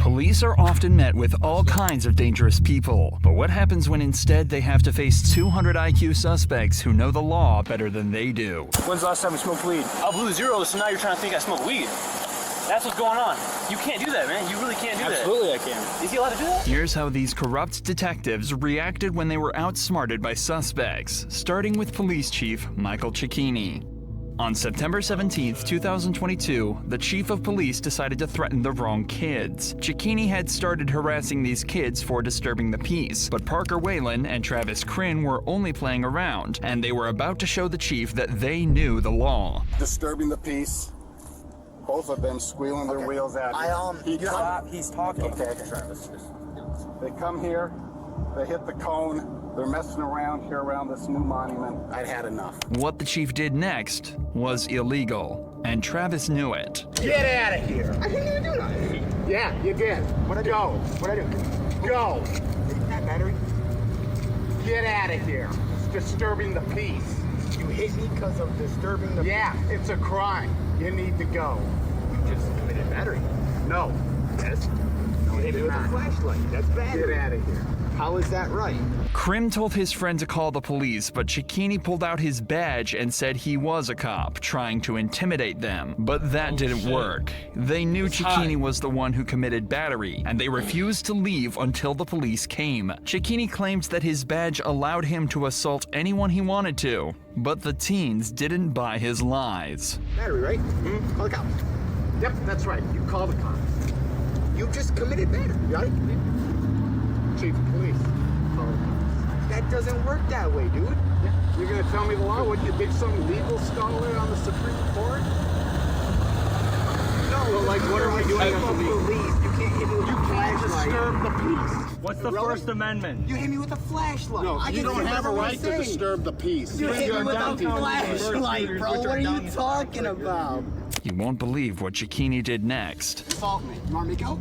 Police are often met with all kinds of dangerous people, but what happens when instead they have to face 200 IQ suspects who know the law better than they do? When's the last time you smoked weed? I blew zero, so now you're trying to think I smoke weed. That's what's going on. You can't do that, man. You really can't do that. Absolutely I can. Is he allowed to do that? Here's how these corrupt detectives reacted when they were outsmarted by suspects, starting with Police Chief Michael Cecchini. On September 17, 2022, the chief of police decided to threaten the wrong kids. Cecchini had started harassing these kids for disturbing the peace, but Parker Whalen and Travis Crin were only playing around, and they were about to show the chief that they knew the law. Disturbing the peace. Both of them squealing their wheels at you. He's talking. Okay. They come here, they hit the cone, they're messing around here around this new monument. I'd had enough. What the chief did next was illegal, and Travis knew it. Get out of here! I didn't even do that. Yeah, you did. What'd I do? What'd I do? Go! That battery? Get out of here. It's disturbing the peace. You hit me because of disturbing the... Yeah, it's a crime. You need to go. You just committed battery. No. Yes. You hit me with a flashlight. That's battery. Get out of here. How is that right? Crim told his friend to call the police, but Cecchini pulled out his badge and said he was a cop, trying to intimidate them. But that didn't work. They knew Cecchini was the one who committed battery, and they refused to leave until the police came. Cecchini claimed that his badge allowed him to assault anyone he wanted to, but the teens didn't buy his lies. Battery, right? Mm-hmm. Call the cops. Yep, that's right. You call the cops. You just committed battery, right? Chief of police. Call the cops. That doesn't work that way, dude. Yeah. You're gonna tell me the law? What, you big some legal scholar on the Supreme Court? No, well, like, what are we doing on the police? You can't hit me with a can't flashlight. disturb the peace. What's the First Amendment? You hit me with a flashlight. No, I you can don't see have a what right you're to saying. disturb the peace. You hit me with a downtown flashlight, shooters, bro. which are What are you downtown talking about? You won't believe what Cecchini did next. Assault me. You want to make out?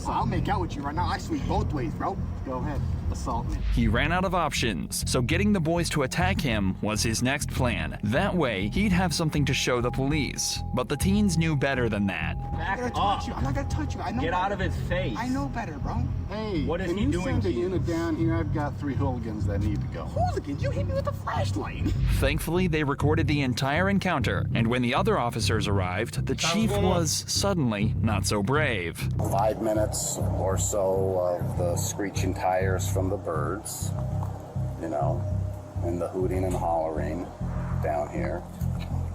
I'll make out with you right now. I swing both ways, bro. Go ahead. Assault me. He ran out of options, so getting the boys to attack him was his next plan. That way, he'd have something to show the police. But the teens knew better than that. I'm not gonna touch you. I'm not gonna touch you. I know. Get better. out of his face. I know better, bro. Hey, What is can he you doing send to a you? unit down here? I've got 3 hooligans that need to go. Hooligans, you hit me with a flashlight. Thankfully, they recorded the entire encounter, and when the other officers arrived, the chief was suddenly not so brave. 5 minutes or so of the screeching tires from the birds, you know, and the hooting and hollering down here.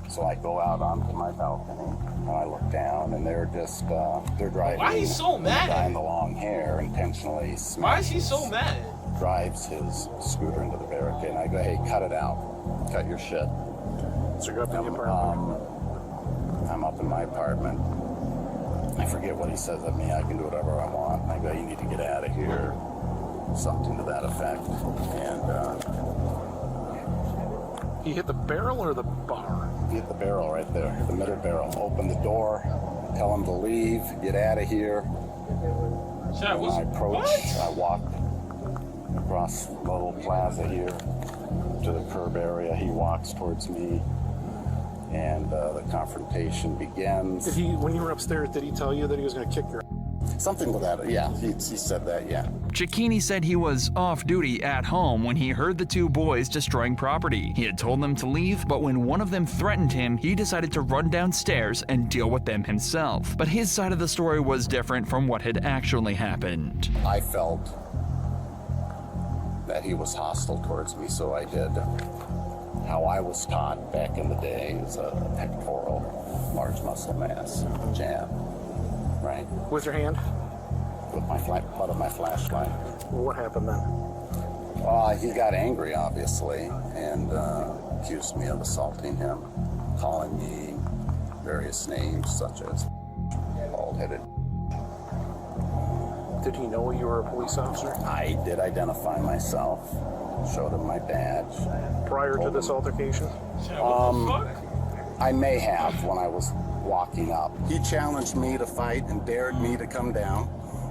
So I go out onto my balcony and I look down and they're just, they're driving. Why is he so mad? The guy in the long hair intentionally Why is he so mad? drives his scooter into the barricade and I go, hey, cut it out. Cut your shit. So you're up in your apartment. I'm up in my apartment. I forget what he says of me. I can do whatever I want. And I go, you need to get out of here. Something to that effect. And You hit the barrel or the bar? he hit the barrel right there, the middle barrel. Open the door, tell him to leave, get out of here. Chad, When I approach, I walk across the little plaza here to the curb area. He walks towards me, and the confrontation begins. Did he, when you were upstairs, did he tell you that he was going to kick your? Something to that, yeah, he said that, yeah. Cecchini said he was off duty at home when he heard the 2 boys destroying property. He had told them to leave, but when one of them threatened him, he decided to run downstairs and deal with them himself. But his side of the story was different from what had actually happened. I felt that he was hostile towards me, so I did how I was taught back in the day is a pectoral large muscle mass jab, right? With your hand? With my butt of my flashlight. Well, what happened then? He got angry, obviously, and accused me of assaulting him, calling me various names such as bald-headed. Did he know you were a police officer? I did identify myself, showed him my badge. Prior to this altercation? Chad, what the fuck? I may have when I was walking up. He challenged me to fight and dared me to come down.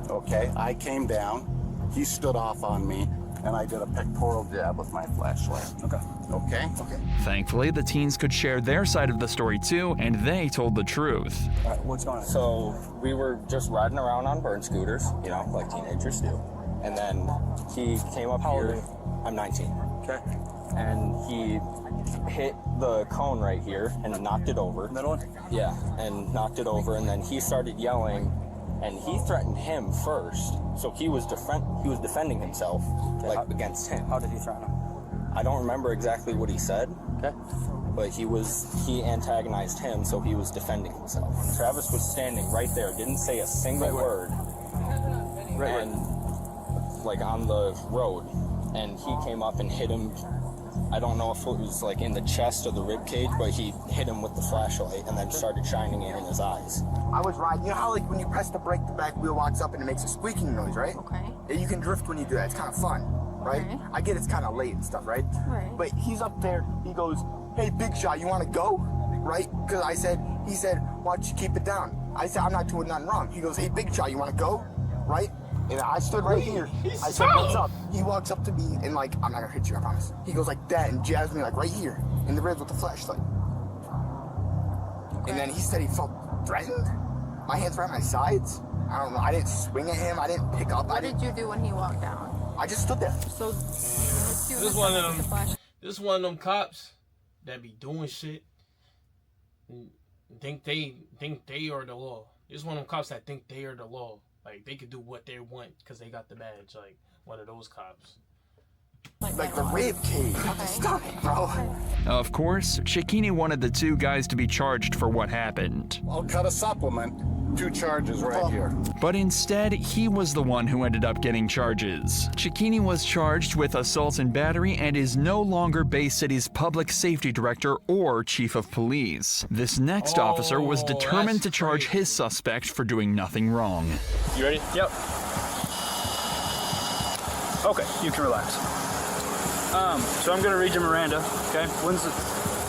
Okay, I came down. He stood off on me, and I did a pictorial jab with my flashlight. Okay. Okay? Okay. Thankfully, the teens could share their side of the story too, and they told the truth. All right, what's going on? So we were just riding around on burn scooters, you know, like teenagers do. And then he came up How old here. are you? I'm 19. Okay. And he hit the cone right here and knocked it over. Middle one? Yeah, and knocked it over. And then he started yelling, and he threatened him first. So he was defending himself, like against him. How did he threaten him? I don't remember exactly what he said, Okay. but he antagonized him, so he was defending himself. Travis was standing right there, didn't say a single word, and like on the road, and he came up and hit him. I don't know if it was like in the chest or the rib cage, but he hit him with the flashlight and then started shining it in his eyes. I was riding. You know how like when you press the brake, the back wheel locks up and it makes a squeaking noise, right? Okay. Yeah, you can drift when you do that. It's kind of fun, right? Okay. I get it's kind of late and stuff, right? Right. But he's up there. He goes, "Hey, Big Shot, you want to go?" Right? Because he said, "Why don't you keep it down?" I said, "I'm not doing nothing wrong." He goes, "Hey, Big Shot, you want to go?" Right? And I stood right here. I said, "What's up?" He walks up to me and like, "I'm not gonna hit you, I promise." He goes like that and jabs me like right here in the ribs with the flashlight. And then he said he felt threatened. My hands were at my sides. I don't know. I didn't swing at him. I didn't pick up. What did you do when he walked down? I just stood there. So This one of them. This one of them cops that be doing shit. And think they are the law. This one of them cops that think they are the law. Like they could do what they want because they got the badge. Like one of those cops. Like the rib cage. Stop it, bro. Of course, Cecchini wanted the two guys to be charged for what happened. I'll cut a supplement. 2 charges right here. But instead, he was the one who ended up getting charges. Cecchini was charged with assault and battery and is no longer Bay City's public safety director or chief of police. This next officer was determined to charge his suspect for doing nothing wrong. You ready? Yep. Okay, you can relax. So I'm gonna read you Miranda, okay?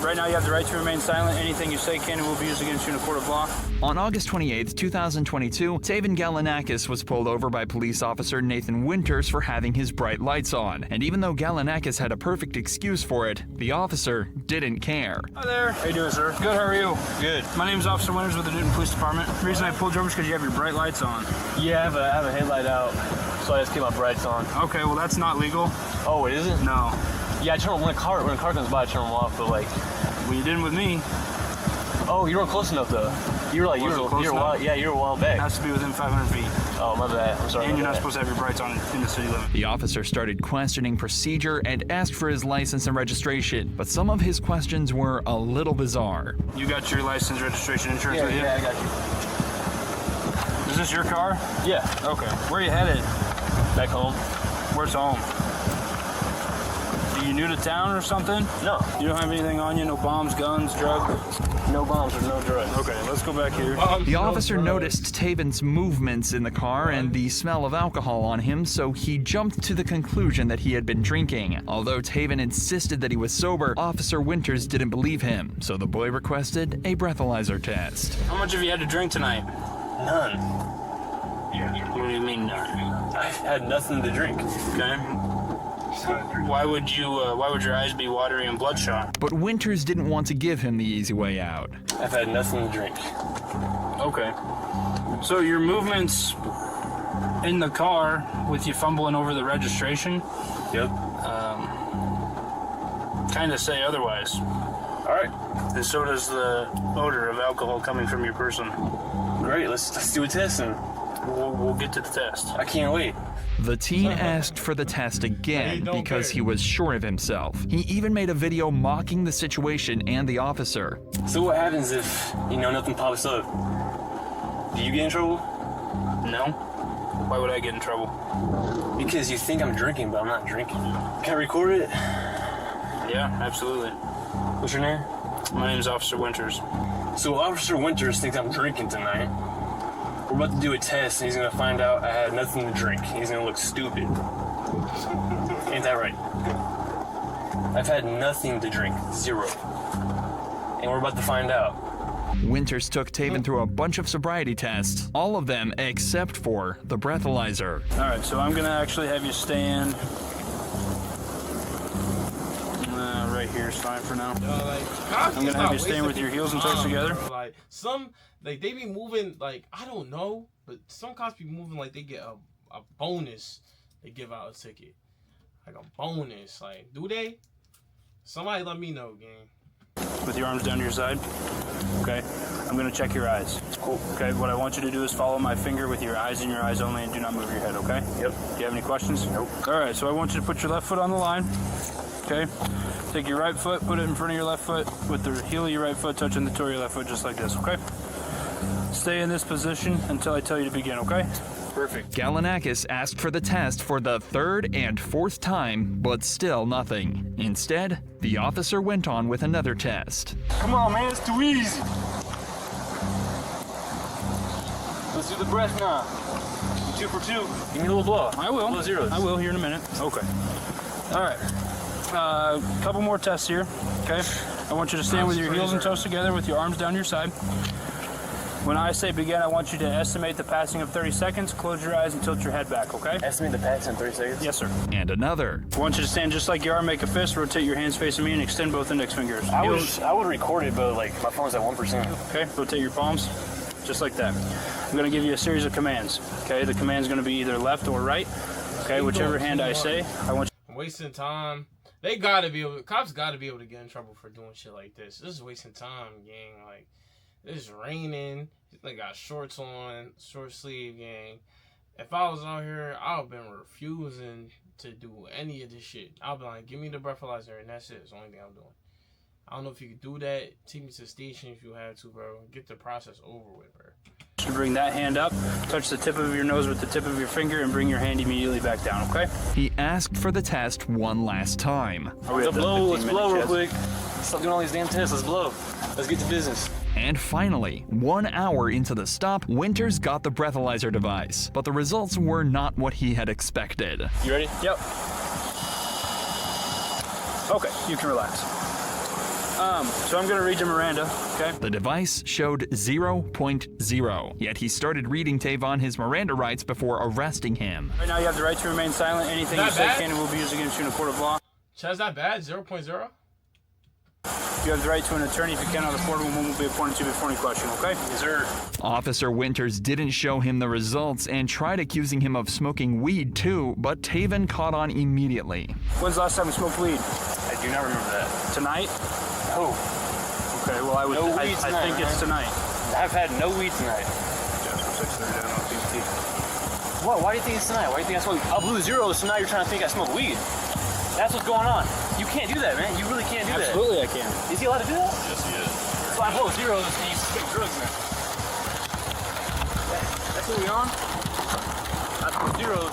Right now you have the right to remain silent. Anything you say can and will be used against you in a court of law. On August 28, 2022, Taven Galanakis was pulled over by police officer Nathan Winters for having his bright lights on. And even though Galanakis had a perfect excuse for it, the officer didn't care. Hi there. How you doing, sir? Good, how are you? Good. My name's Officer Winters with the Newton Police Department. The reason I pulled you over is because you have your bright lights on. Yeah, I have a headlight out, so I just keep my brights on. Okay, well that's not legal. Oh, it isn't? No. Yeah, I turn them when a car comes by, I turn them off. But like, Well, you didn't with me. oh, you weren't close enough though. You were like, you Wasn't were close a while, enough? yeah, you were a while It back. has to be within 500 feet. Oh, my bad. I'm sorry. And my you're not bad. supposed to have your brights on in the city limit. The officer started questioning procedure and asked for his license and registration, but some of his questions were a little bizarre. You got your license, registration, insurance with you? Yeah, I got you. Is this your car? Yeah, Okay. Where are you headed? back home. Where's home? Are you new to town or something? No, You don't have anything on you? No bombs, guns, drugs? no bombs or no drugs. Okay, let's go back here. The officer noticed Taven's movements in the car and the smell of alcohol on him, so he jumped to the conclusion that he had been drinking. Although Taven insisted that he was sober, Officer Winters didn't believe him, so the boy requested a breathalyzer test. How much have you had to drink tonight? None. What do you mean none? I've had nothing to drink. Okay. Why would your eyes be watery and bloodshot? But Winters didn't want to give him the easy way out. I've had nothing to drink. Okay. So your movements in the car with you fumbling over the registration Yep. kind of say otherwise. All right. And so does the odor of alcohol coming from your person. Great. Let's do a test and We'll get to the test. I can't wait. The teen asked for the test again because he was sure of himself. He even made a video mocking the situation and the officer. So what happens if, nothing pops up? Do you get in trouble? No? Why would I get in trouble? Because you think I'm drinking, but I'm not drinking. Can I record it? Yeah, absolutely. What's your name? My name's Officer Winters. So Officer Winters thinks I'm drinking tonight. We're about to do a test, and he's gonna find out I had nothing to drink. He's gonna look stupid. Ain't that right? I've had nothing to drink. 0. And we're about to find out. Winters took Taven through a bunch of sobriety tests, all of them except for the breathalyzer. All right, so I'm gonna actually have you stand here is fine for now. I'm gonna have you stand with your heels and toes together. Bro. Like some, like they be moving like I don't know, but some cops be moving like they get a bonus. They give out a ticket, like a bonus. Like do they? Somebody let me know, gang. With your arms down to your side. Okay. I'm gonna check your eyes. Cool. Okay. What I want you to do is follow my finger with your eyes and your eyes only, and do not move your head. Okay. Yep. Do you have any questions? Nope. All right. So I want you to put your left foot on the line. Okay. Take your right foot, put it in front of your left foot, with the heel of your right foot touching the toe of your left foot, just like this. Okay. Stay in this position until I tell you to begin. Okay. Perfect. Galinakis asked for the test for the third and fourth time, but still nothing. Instead, the officer went on with another test. Come on, man, it's too easy. Let's do the breath now. 2 for 2. Give me a little blow. I will. Little zeros. I will here in a minute. Okay. All right. Couple more tests here. Okay. I want you to stand with your heels and toes together with your arms down your side. When I say begin, I want you to estimate the passing of 30 seconds. Close your eyes and tilt your head back, okay? Estimate the pass in 30 seconds? Yes, sir. And another. I want you to stand just like you are, make a fist, rotate your hands facing me, and extend both index fingers. I would record it, but like my phone's at 1%. Okay, rotate your palms, just like that. I'm gonna give you a series of commands, okay? The command's gonna be either left or right, okay? Whichever hand I say, I want you. Wasting time. They gotta be able. Cops gotta be able to get in trouble for doing shit like this. This is wasting time, gang. Like, it's raining. They got shorts on, short sleeve, gang. If I was out here, I would've been refusing to do any of this shit. I'll be like, give me the breathalyzer, and that's it. It's the only thing I'm doing. I don't know if you could do that. Take me to the station if you had to, bro. Get the process over with, bro. You bring that hand up, touch the tip of your nose with the tip of your finger, and bring your hand immediately back down, okay? He asked for the test one last time. Let's blow real quick. Stop doing all these damn tests. Let's blow. Let's get to business. And finally, 1 hour into the stop, Winters got the breathalyzer device, but the results were not what he had expected. You ready? Yep. Okay, you can relax. So I'm gonna read you Miranda, okay? The device showed 0.0, yet he started reading Tavon his Miranda rights before arresting him. Right now you have the right to remain silent. Anything you say can and will be used against you in a court of law. Chaz, that bad? 0.0? You have the right to an attorney. If you cannot afford one, one will be appointed to you before any question, okay? Yes, sir. Officer Winters didn't show him the results and tried accusing him of smoking weed too, but Tavon caught on immediately. When's the last time you smoked weed? I do not remember that. Tonight? No. Okay, well I think it's tonight. I've had no weed tonight. What? Why do you think it's tonight? Why do you think I smoke? I blew zeros, so now you're trying to think I smoke weed. That's what's going on. You can't do that, man. You really can't do that. Absolutely I can. Is he allowed to do that? Yes, he is. So I blow zeros and you smoke drugs, man. That's what we on? I smoke zeros.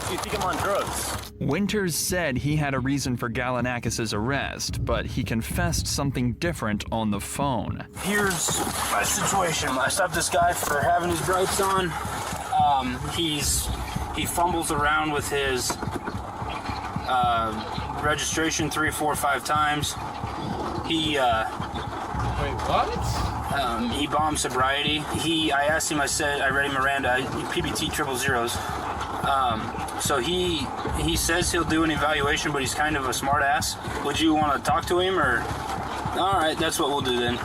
So you think I'm on drugs? Winters said he had a reason for Galinakis' arrest, but he confessed something different on the phone. Here's my situation. I stopped this guy for having his brights on. He fumbles around with his registration 3, 4, 5 times. He Wait, what? He bombed sobriety. I asked him, I read him Miranda, PBT 000. So he says he'll do an evaluation, but he's kind of a smart ass. Would you want to talk to him, or? All right, that's what we'll do then.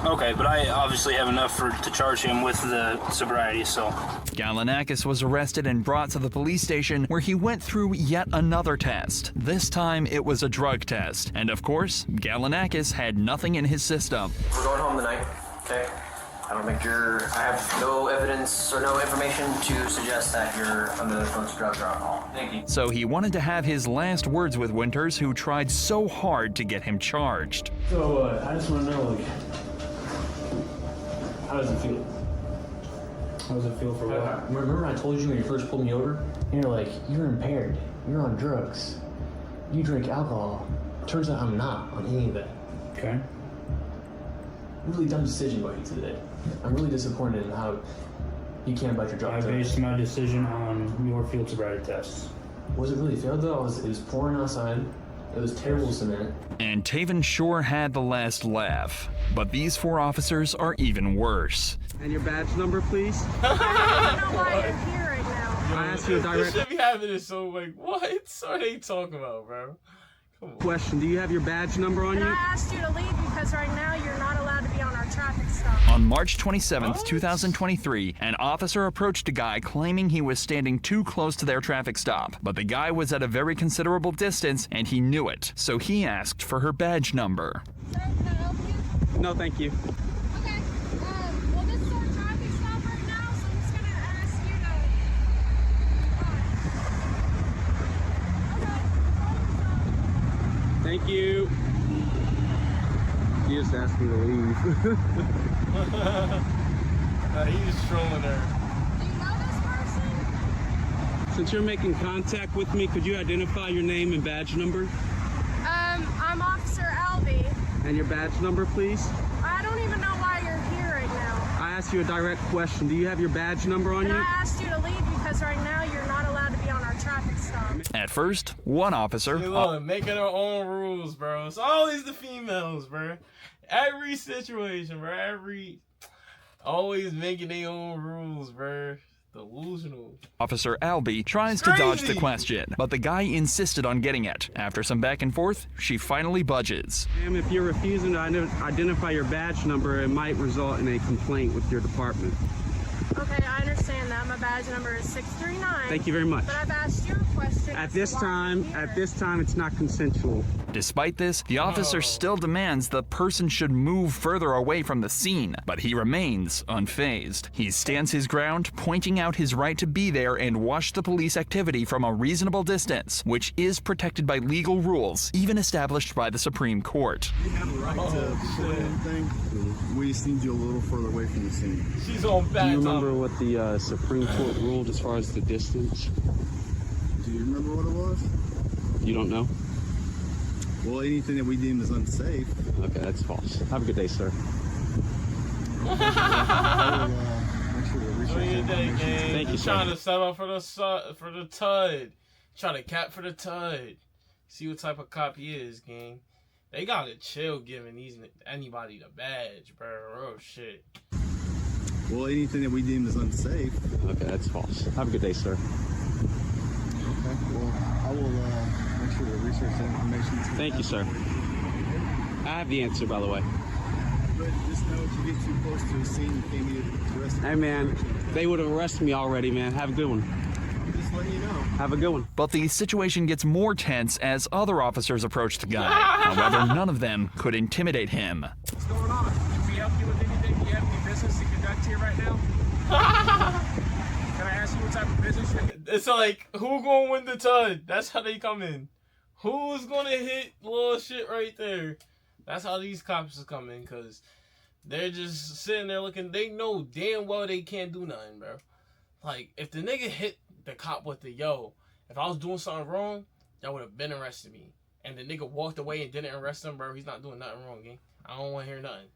Okay, but I obviously have enough to charge him with the sobriety, so. Galinakis was arrested and brought to the police station where he went through yet another test. This time it was a drug test. And of course, Galinakis had nothing in his system. We're going home tonight, okay? I have no evidence or no information to suggest that you're under the influence of drugs or alcohol. Thank you. So he wanted to have his last words with Winters, who tried so hard to get him charged. So, I just want to know, like, how does it feel? How does it feel for what? Remember I told you when you first pulled me over? And you're like, you're impaired. You're on drugs. You drink alcohol. Turns out I'm not on any of that. Okay. Really dumb decision by you today. I'm really disappointed in how you can't bite your jaw. I based my decision on your field sobriety tests. Was it really failed though? It was pouring outside. It was terrible cement. And Tavon sure had the last laugh. But these 4 officers are even worse. And your badge number, please? I don't know why you're here right now. I asked you a direct... This should be having this, so like, what are they talking about, bro? Question, do you have your badge number on And you? I asked you to leave because right now you're not allowed to be on our traffic stop. On March 27th, 2023, an officer approached a guy claiming he was standing too close to their traffic stop. But the guy was at a very considerable distance and he knew it. So he asked for her badge number. Sir, can I help you? No, thank you. Okay. Well, this is our traffic stop right now, so I'm just gonna ask you to. Thank you. You just asked me to leave. He's trolling her. Do you know this person? Since you're making contact with me, could you identify your name and badge number? I'm Officer Albee. And your badge number, please? I don't even know why you're here right now. I asked you a direct question. Do you have your badge number on And you? I asked you to leave because right now you're not allowed to be on our traffic stop. At first, one officer... Hey, look, making her own rules, bro. It's always the females, bro. Every situation, bro. Always making their own rules, bro. Delusional. Officer Albee tries to dodge the question, but the guy insisted on getting it. After some back and forth, she finally budges. Ma'am, if you're refusing to identify your badge number, it might result in a complaint with your department. Okay, I understand that. My badge number is 639. Than you very much. But I've asked you a question. At this time, it's not consensual. Despite this, the officer still demands the person should move further away from the scene, but he remains unfazed. He stands his ground, pointing out his right to be there and watch the police activity from a reasonable distance, which is protected by legal rules, even established by the Supreme Court. You have the right to pull anything. We just need you a little further away from the scene. She's on bad. Do you remember what the Supreme Court ruled as far as the distance? Do you remember what it was? You don't know? Well, anything that we deem as unsafe. Okay, that's false. Have a good day, sir. Make sure to research information. Thank you, sir. Trying to set up for the TUD. Trying to cap for the TUD. See what type of cop he is, gang. They gotta chill giving anybody the badge, bro. Real shit. Well, anything that we deem as unsafe. Okay, that's false. Have a good day, sir. Okay, well, I will make sure to research that information. Thank you, sir. I have the answer, by the way. But just know if you get too close to a scene, you can't be arrested. Hey, man, they would have arrested me already, man. Have a good one. Just letting you know. Have a good one. But the situation gets more tense as other officers approach the guy. However, none of them could intimidate him. What's going on? Can we help you with anything? Do you have any business to conduct here right now? Can I ask you what type of business you're in? It's like, who gonna win the TUD? That's how they come in. Who's gonna hit little shit right there? That's how these cops is coming, because they're just sitting there looking. They know damn well they can't do nothing, bro. Like, if the nigga hit the cop with the, yo, if I was doing something wrong, y'all would have been arrested me. And the nigga walked away and didn't arrest him, bro. He's not doing nothing wrong, gang. I don't want to hear nothing.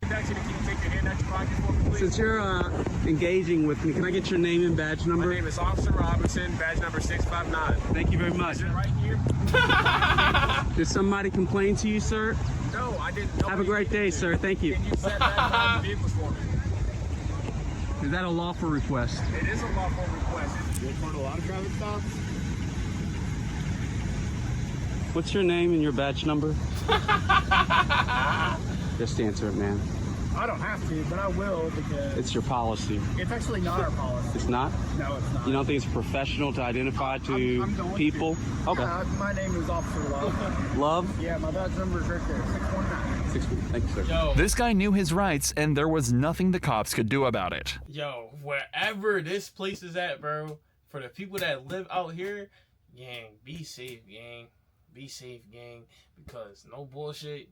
Can you take your hand out your pocket for me, please? Since you're engaging with me, can I get your name and badge number? My name is Officer Robinson, badge number 659. Thank you very much. Is it right here? Did somebody complain to you, sir? No, I didn't. Have a great day, sir. Thank you. Can you set that the vehicles for me? Is that a lawful request? It is a lawful request. You'll find a lot of traffic stops. What's your name and your badge number? Just answer it, man. I don't have to, but I will because It's your policy. it's actually not our policy. It's not? No, it's not. You don't think it's professional to identify to I'm going people? to. Okay. My name is Officer Love. Love? Yeah, my badge number is right there, 619. Thank you, sir. Yo, This guy knew his rights, and there was nothing the cops could do about it. yo, wherever this place is at, bro, for the people that live out here, gang, be safe, gang. Be safe, gang, because no bullshit.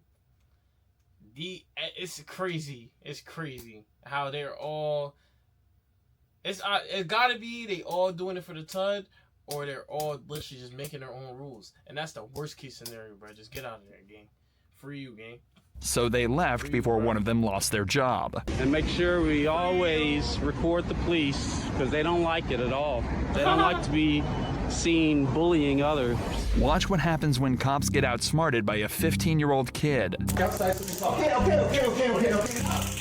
It's crazy. It's crazy how they're all. It's gotta be they all doing it for the TUD, or they're all literally just making their own rules, and that's the worst case scenario, bro. Just get out of there, gang. Free you, gang. So they left before one of them lost their job. And make sure we always report the police because they don't like it at all. They don't like to be seen bullying others. Watch what happens when cops get outsmarted by a 15-year-old kid. Okay.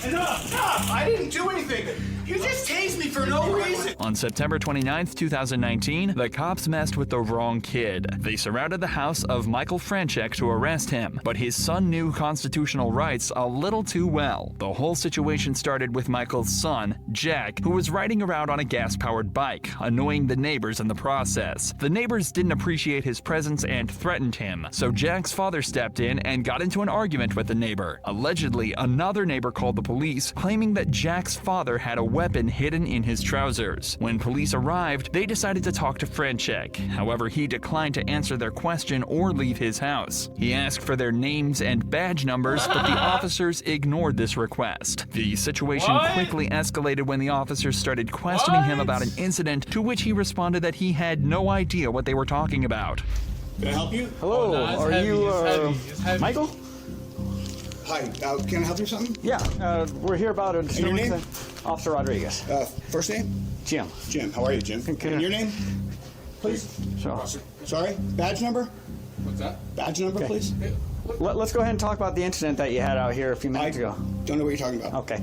Enough! I didn't do anything. You just tased me for no reason. On September 29th, 2019, the cops messed with the wrong kid. They surrounded the house of Michael Franchek to arrest him, but his son knew constitutional rights a little too well. The whole situation started with Michael's son, Jack, who was riding around on a gas-powered bike, annoying the neighbors in the process. The neighbors didn't appreciate his presence and threatened him, so Jack's father stepped in and got into an argument with the neighbor. Allegedly, another neighbor called the police, claiming that Jack's father had a weapon hidden in his trousers. When police arrived, they decided to talk to Franchek. However, he declined to answer their question or leave his house. He asked for their names and badge numbers, but the officers ignored this request. The situation quickly escalated when the officers started questioning him about an incident, to which he responded that he had no idea what they were talking about. Can I help you? Hello, are you Michael? Hi, can I help you with something? Yeah, we're here about a your name? Officer Rodriguez. First name? Jim. Jim, how are you, Jim? And your name? Please? Sure. Sorry? Badge number? What's that? Badge number, please? Let's go ahead and talk about the incident that you had out here a few minutes ago. Don't know what you're talking about. Okay.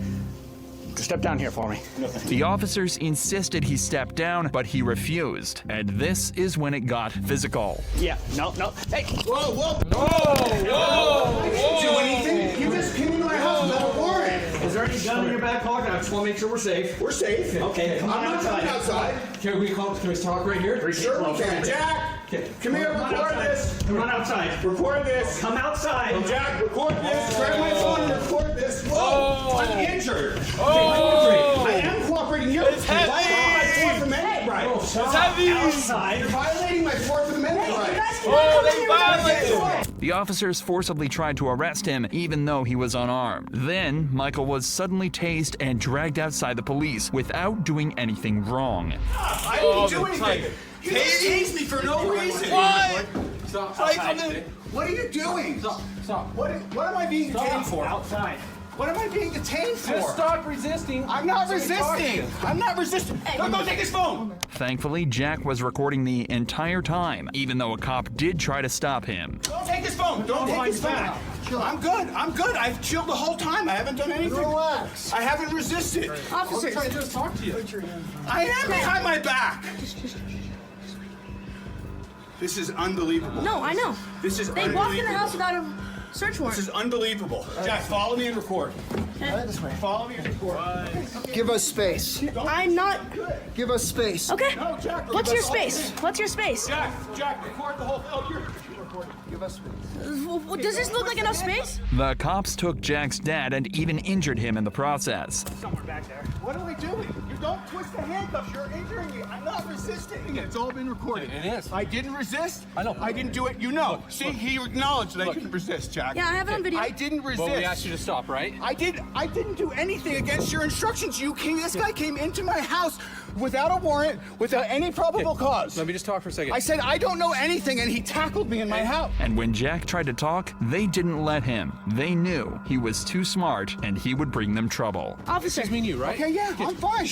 Step down here for me. The officers insisted he step down, but he refused. And this is when it got physical. Yeah, no. Hey! Whoa, whoa! Whoa! I didn't do anything! You just came into my house without a warrant! Is there any gun in your back pocket? I just want to make sure we're safe. We're safe. Okay, I'm not coming outside. Can we talk right here? Sure we can. Jack! Come here, record this! Come on outside. Record this! Come outside! Jack, record this! Grab my phone and record this! Whoa! I'm injured! I am cooperating. You're violating my Fourth Amendment right. It's heavy! Outside! You're violating my Fourth Amendment right. They violated! The officers forcibly tried to arrest him, even though he was unarmed. Then, Michael was suddenly tased and dragged outside the police without doing anything wrong. I didn't do anything. You just tased me for no reason. What? Stop. What are you doing? Stop. What am I being detained for? Outside. What am I being detained for? Just stop resisting. I'm not resisting. I'm not resisting. Don't go take his phone. Thankfully, Jack was recording the entire time, even though a cop did try to stop him. Don't take his phone. Don't take his phone. I'm good. I've chilled the whole time. I haven't done anything. Relax. I haven't resisted. Officers. I'm trying to talk to you. I am behind my back. This is unbelievable. No, I know. This is They walked in the house without a search warrant. This is unbelievable. Jack, follow me and record. Right this way. Follow me and record. Give us space. I'm not. Give us space. Okay. No, Jack. What's your space? What's your space? Jack, record the whole thing. Oh, you're recording. Give us space. Does this look like enough space? The cops took Jack's dad and even injured him in the process. Somewhere back there. What are we doing? You don't twist the handcuffs. You're injuring me. I'm not resisting. It's all been recorded. It is. I didn't resist. I know. I didn't do it. You know. See, he acknowledged that I didn't resist, Jack. Yeah, I have it on video. I didn't resist. Well, we asked you to stop, right? I didn't do anything against your instructions. This guy came into my house without a warrant, without any probable cause. Let me just talk for a second. I said, I don't know anything, and he tackled me in my house. And when Jack tried to talk, they didn't let him. They knew he was too smart and he would bring them trouble. Officer. Excuse me and you, right? Okay, yeah, I'm fine.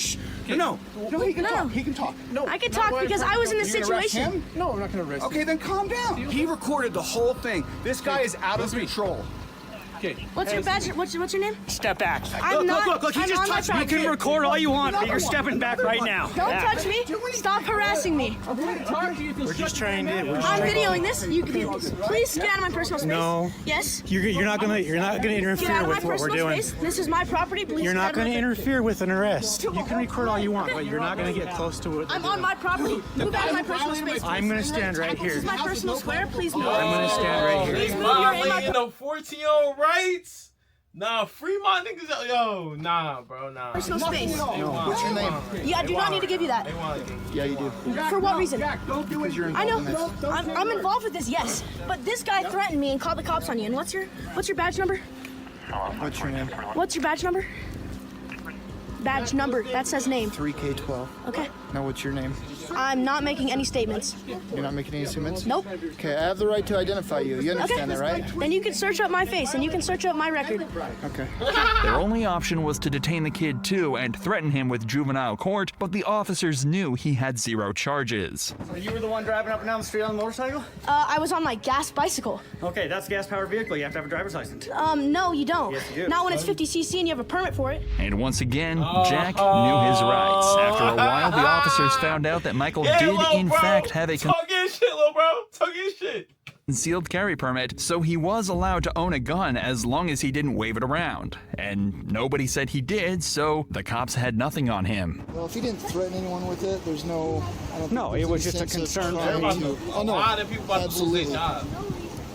No, he can No. talk. He can talk. No, I can talk because I was in this You're gonna arrest situation. him? No, I'm not going to arrest Okay, then calm down. He recorded the whole thing. This guy is out of control. Okay. What's your badge? What's your name? Step back. I'm not. Look, he I'm just on my touched me. You property. can record all you want, but you're stepping back right now. Don't touch me. Stop harassing me. We're just trying to. I'm videoing this. You can please get out of my personal space. No. Yes. You're not gonna Get out interfere of my with what we're personal doing. space. This is my property. Please. You're get not out of my gonna personal- interfere with an arrest. You can record all you want, but you're not gonna get close to it. I'm on my property. Move out of my personal space. I'm gonna stand right This is here. my personal square. Please move. I'm gonna stand right Please here. move. You're in my. Violating the 14-year-old rights? Nah, free my niggas. Yo, nah, bro, nah. Personal space. What's your name? Yeah, I do not need to give you that. Yeah, you do. For what reason? Because you're I know. involved in this. I'm involved with this, yes. But this guy threatened me and called the cops on you. And what's your badge number? What's your name? What's your badge number? Badge number. That says name. 3K12. Okay. Now, what's your name? I'm not making any statements. You're not making any statements? Nope. Okay, I have the right to identify you. You understand that, right? Then you can search up my face and you can search up my record. Okay. Their only option was to detain the kid too and threaten him with juvenile court, but the officers knew he had 0 charges. So you were the one driving up and down the street on the motorcycle? I was on my gas bicycle. Okay, that's a gas-powered vehicle. You have to have a driver's license. No, you don't. Yes, you do. Not when it's 50cc and you have a permit for it. And once again, Jack knew his rights. After officers found out that Michael Yeah, did, little in bro. fact, have a Talking shit, little bro. Talking shit. concealed carry permit, so he was allowed to own a gun as long as he didn't wave it around. And nobody said he did, so the cops had nothing on him. Well, if he didn't threaten anyone with it, there's no. No, it was just a concern for him. A lot of people about to lose their job.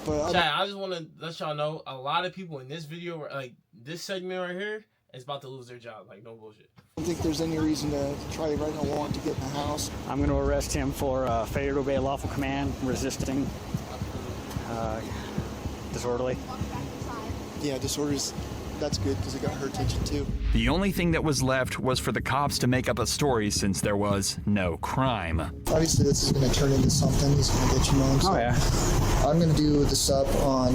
But Chad, I just want to let y'all know, a lot of people in this video, like this segment right here, is about to lose their job. Like, no bullshit. I don't think there's any reason to try writing a warrant to get in the house. I'm going to arrest him for failure to obey lawful command, resisting, disorderly. Yeah, disorders. That's good because it got her attention too. The only thing that was left was for the cops to make up a story since there was no crime. Obviously, this is going to turn into something. He's going to get you known. So Oh, yeah. I'm going to do this up on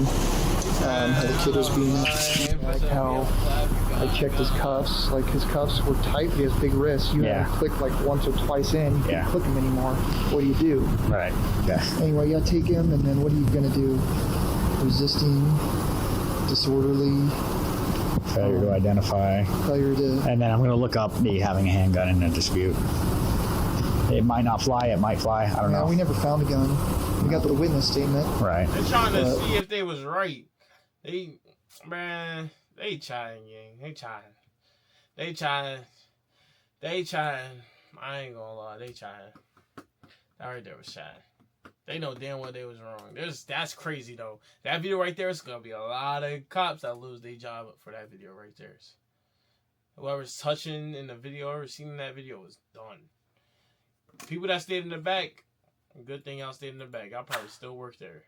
how the kid was being. Like how I checked his cuffs. Like his cuffs were tight. He has big wrists. You have to click like once or twice in. You can't click him anymore. What do you do? Right. Yeah. Anyway, you take him, and then what are you going to do? Resisting, disorderly. Failure to identify. Failure to. And then I'm going to look up the having a handgun in a dispute. It might not fly. It might fly. I don't know. We never found a gun. We got the witness statement. Right. They're trying to see if they was right. They trying, gang. They trying. I ain't gonna lie. They trying. That right there was Chad. They know damn well they was wrong. That's crazy though. That video right there is gonna be a lot of cops that lose their job for that video right there. Whoever's touching in the video or seen that video was done. People that stayed in the back, good thing y'all stayed in the back. Y'all probably still work there.